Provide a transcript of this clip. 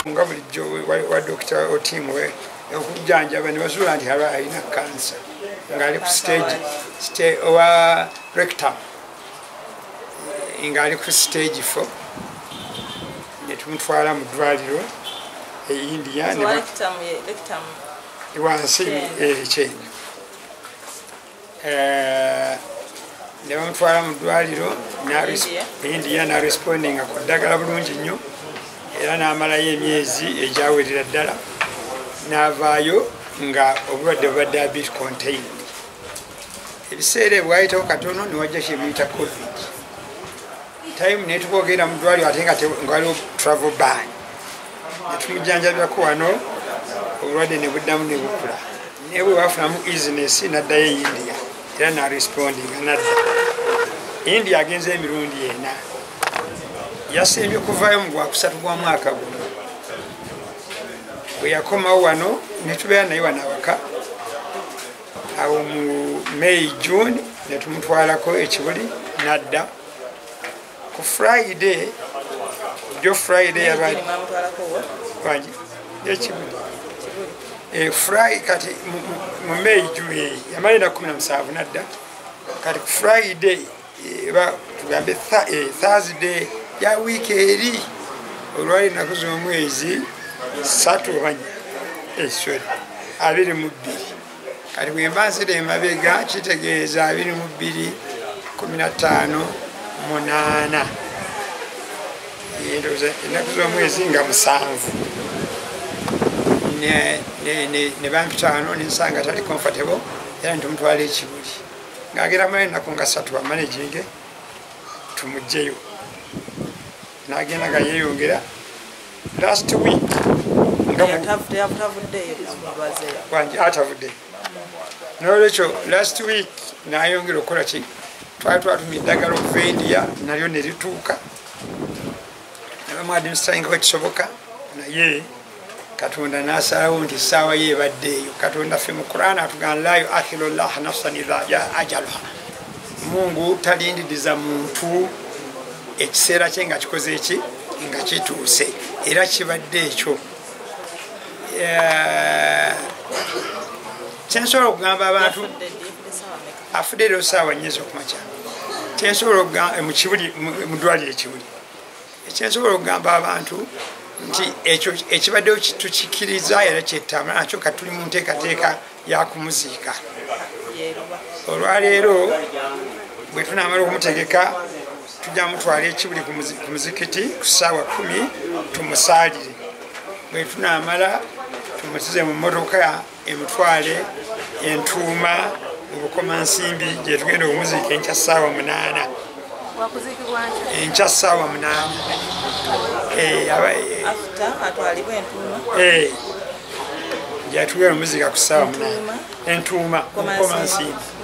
nga bulijjo wa dokita otiimu we okujjanjaba ne bazuula nti aba alina kansa ng'ali ku stage owa rectum ng'ali ku stage 4 ne tumutwala mu ddwaliro e India wansi ekyenyi ne bamutwala mu ddwaliro India narespondinga ku ddagala bulungi nnyo era n'amalayo emyezi egyawerera ddala n'avaayo nga obulwadde bwa diabetes contained. Ebiseera bwayitawo katono ne wajja kyebiyita covid time ne tubogera mu ddwaliro ate nga waliwo travel ban ne tumujjanjabirako wano obulwadde ne buddamu ne bukula naye bwe bafunamu easiness n'addayo e India era narespondinga n'adda India agenze emirundi 4 yasembye okuvaayo mu gwakusatu gwa mwaka guno bwe yakomawo wano ne tubeera naye wano awaka awo mu May June ne tumutwalako ekibuli n'adda ku Friday Friday yabaali ekibuli Friday kati mu May June yamala na 17 n'adda kati ku Friday tugambe Thursday ya wiiki eri olwali ennaku z'omwezi 3 oba 4 22 kati bwe mba nsera emabega kitegeeza 22 15 8 ennaku z'omwezi nga 7 ne bampita wano nensanga tali comfortable era nitumutwala ekibuli ng'ageramu ennaku nga 3 bamanaginge tumugjeyo n'agenda nga yeeyongera last week atavuddeyo n'olwekyo last week n'ayongera okukola ki twali twatumya eddagala okuva India nalyo ne lituuka nabamuadministratinga wekisoboka naye Katonda n'asalawo nti essaawa ye ebaddeeyo. Katonda ffe mu Qur'an atugamba la yu'akhiru llaha nafsan idha jaa ajaluha, Mungu talindiriza muntu ekiseera kye nga kikoze eki nga kituuse era kibadde ekyo. Kyensobola okugamba abantu afudde leero ssaawa 4 ez'okumakya, kyensobola okugamba mu ddwaliro ekibuli, ekyensobola okugamba abantu nti ekyo ekibaddeyo tukikiriza era kyettamula nakyo kati tuli mu nteekateeka ya kumuziika. Olwaleero bwe tunaamala okumutegeka tujja mutwala ekibuli ku muzikiti ku ssaawa 10 tumusaalire. Bwe tunaamala tumutize mu mmotoka emutwale Entuuma mu Bukomansimbi gye tugenda okumuziika enkya ssaawa 8. Enkya ssaawa 8. Gyatugenda omuziika ku ssaawa 8 Entuuma mu Bukomansimbi.